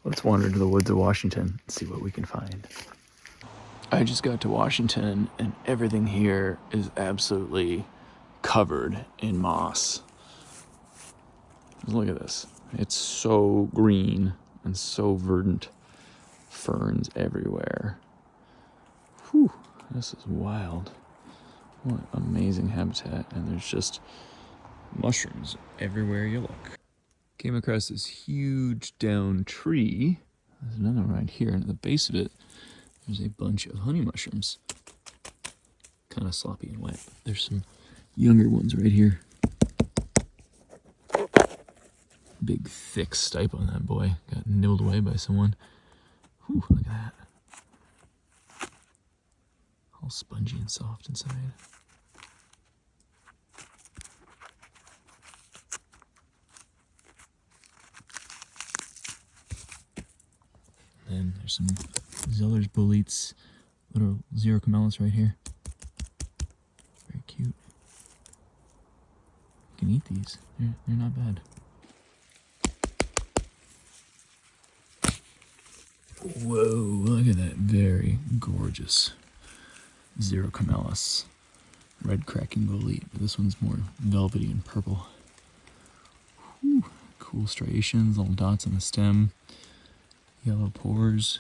Let's wander into the woods of Washington and see what we can find. I just got to Washington and everything here is absolutely covered in moss. Just look at this. It's so green and so verdant. Ferns everywhere. Whew, this is wild. What amazing habitat. And there's just mushrooms everywhere you look. Came across this huge down tree. There's another one right here, and at the base of it, there's a bunch of honey mushrooms. Kind of sloppy and wet. There's some younger ones right here. Big thick stipe on that boy. Got nibbled away by someone. Whew, look at that. All spongy and soft inside. And there's some Zeller's boletes, little zero camellis right here. Very cute. You can eat these. They're not bad. Whoa, look at that very gorgeous zero camellis red cracking bolete. This one's more velvety and purple. Whew, cool striations, little dots on the stem. Yellow pores,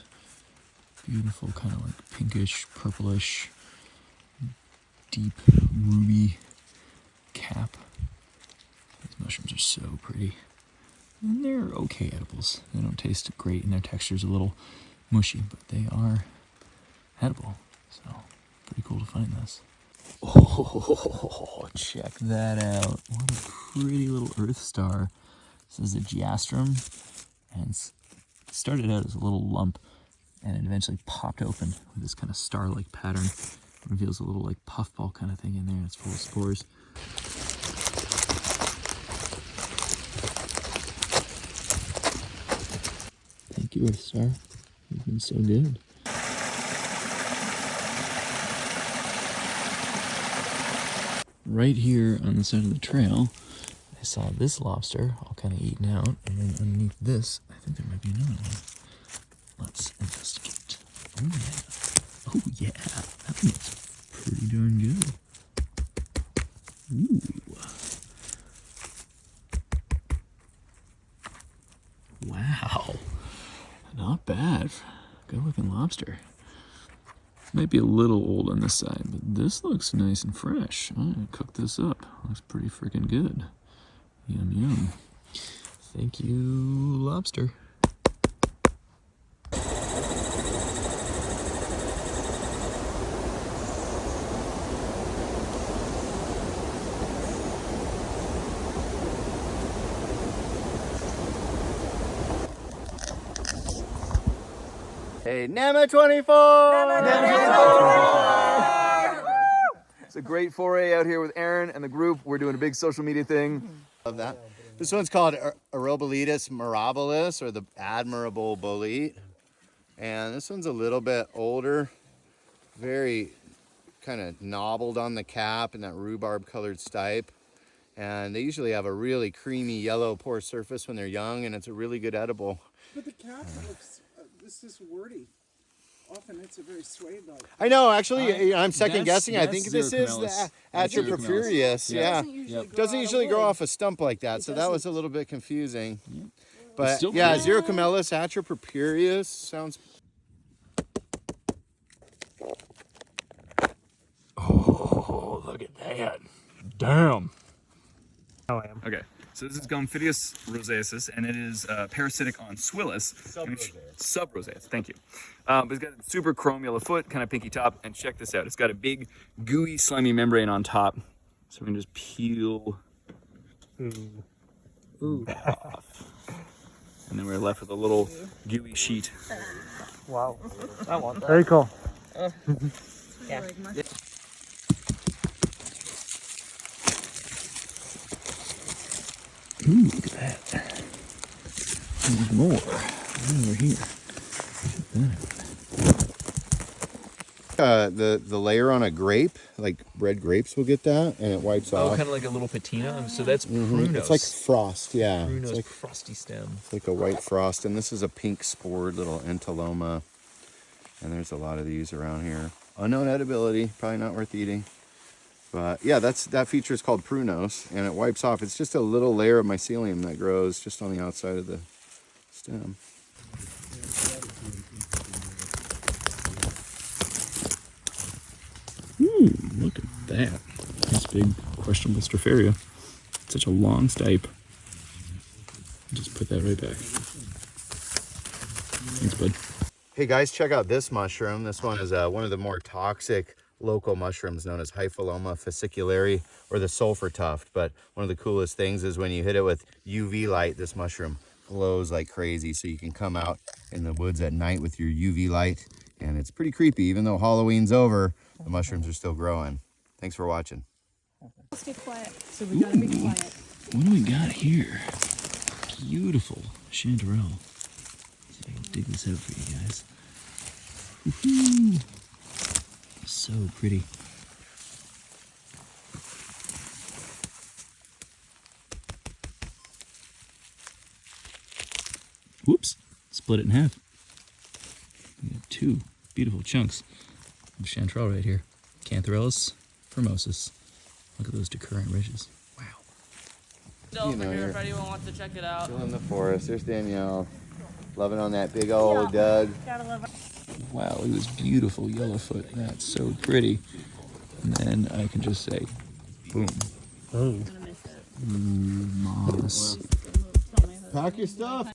beautiful kind of like pinkish, purplish, deep ruby cap. These mushrooms are so pretty. And they're okay edibles. They don't taste great and their texture's a little mushy, but they are edible. So, pretty cool to find this. Oh, check that out. What a pretty little earth star. This is a geastrum, and it's started out as a little lump and it eventually popped open with this kind of star-like pattern. It reveals a little like puffball kind of thing in there. It's full of spores. Thank you, Earth Star. You've been so good. Right here on the side of the trail, I saw this lobster all kind of eaten out, and then underneath this, I think there might be another one. Let's investigate. Oh yeah. Oh yeah. That looks pretty darn good. Ooh. Wow. Not bad. Good looking lobster. Might be a little old on this side, but this looks nice and fresh. I'm gonna cook this up. Looks pretty freaking good. Yum, yum. Thank you, lobster. Hey, NAMA 24! It's a great foray out here with Aaron and the group. We're doing a big social media thing. Love that. This one's called Arobolitus mirabilis, or the admirable bolete. And this one's a little bit older, very kind of knobbled on the cap and that rhubarb colored stipe. And they usually have a really creamy yellow pore surface when they're young, and it's a really good edible. But the cap looks, this is wordy. Often it's a very suede like. I know, actually, I'm second guessing. I think this is the Atropurpureus. Yeah. Doesn't usually grow off a stump like that, so that was a little bit confusing. Yeah. But yeah, Xerocamelus Atropurpureus sounds. Oh, look at that. Damn. Oh, I am. Okay, so this is Gomphidius rosaceus, and it is parasitic on Swillus. Sub-rosaceus, thank you. But it's got a super chrome yellow foot, kind of pinky top, and check this out. It's got a big, gooey, slimy membrane on top. So we can just peel off. And then we're left with a little gooey sheet. Wow. I want that. Very cool. Yeah. Ooh, look at that. There's more. Over here. Check that out. The layer on a grape, like red grapes will get that, and it wipes Oh, off. kind of like a little patina. So that's prunos. It's like frost, yeah. Prunos, It's like, frosty stem. like a white frost, and this is a pink spored little entaloma. And there's a lot of these around here. Unknown edibility, probably not worth eating. But yeah, that feature is called prunos, and it wipes off. It's just a little layer of mycelium that grows just on the outside of the stem. Ooh, look at that. Nice big questionable stropharia. Such a long stipe. Just put that right back. Thanks, bud. Hey guys, check out this mushroom. This one is one of the more toxic local mushrooms known as Hypholoma fasciculare, or the sulfur tuft. But one of the coolest things is when you hit it with UV light, this mushroom glows like crazy. So you can come out in the woods at night with your UV light, and it's pretty creepy. Even though Halloween's over, the mushrooms are still growing. Thanks for watching. Let's get quiet. So we gotta be quiet. What do we got here? Beautiful chanterelle. See if I can dig this out for you guys. Woohoo! So pretty. Whoops! Split it in half. We got two beautiful chunks of chanterelle right here. Cantharellus formosus. Look at those decurrent ridges. Wow. Still You know, for here you're if anyone wants to check it out. Still in the forest. There's Danielle, loving on that big old Doug. Wow, look at this beautiful yellowfoot. That's so pretty. And then I can just say, boom. Oh. Moss. Pack your stuff.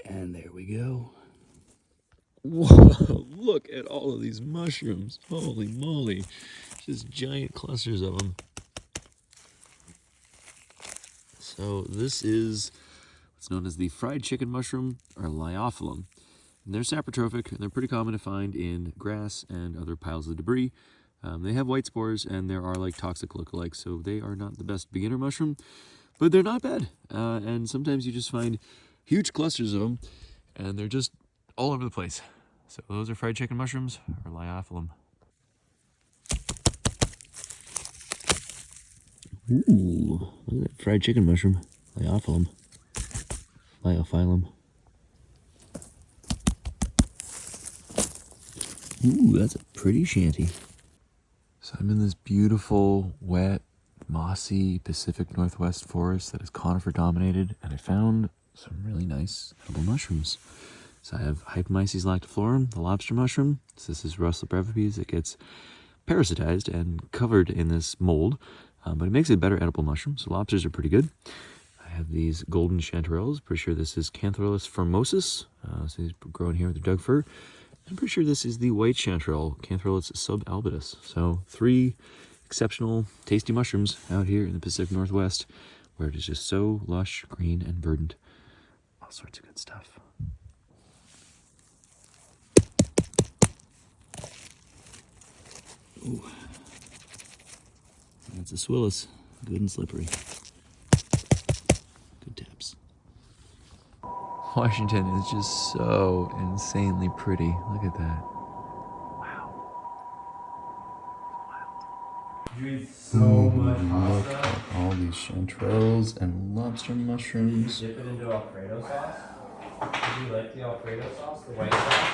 And there we go. Whoa, look at all of these mushrooms. Holy moly. Just giant clusters of them. So this is what's known as the fried chicken mushroom, or Liophyllum. And they're saprotrophic, and they're pretty common to find in grass and other piles of debris. They have white spores, and there are like toxic lookalikes, so they are not the best beginner mushroom, but they're not bad. And sometimes you just find huge clusters of them, and they're just all over the place. So those are fried chicken mushrooms, or Liophyllum. Ooh, look at that fried chicken mushroom, Liophyllum. Liophyllum. Ooh, that's a pretty shanty. So I'm in this beautiful, wet, mossy Pacific Northwest forest that is conifer dominated, and I found some really nice edible mushrooms. So I have Hypomyces lactiflorum, the lobster mushroom. So this is Russell brevipies. It gets parasitized and covered in this mold, but it makes it a better edible mushroom. So lobsters are pretty good. I have these golden chanterelles. Pretty sure this is Cantharellus formosus. So these growing here with the Doug fir. I'm pretty sure this is the white chanterelle, Cantharellus subalbidus. So 3 exceptional, tasty mushrooms out here in the Pacific Northwest, where it is just so lush, green, and verdant. All sorts of good stuff. Ooh. That's a Swillis. Good and slippery. Good taps. Washington is just so insanely pretty. Look at that. Wow. So much pasta. Look at all these chanterelles and lobster mushrooms. Dip it into Alfredo sauce. Do you like the Alfredo sauce, the white sauce?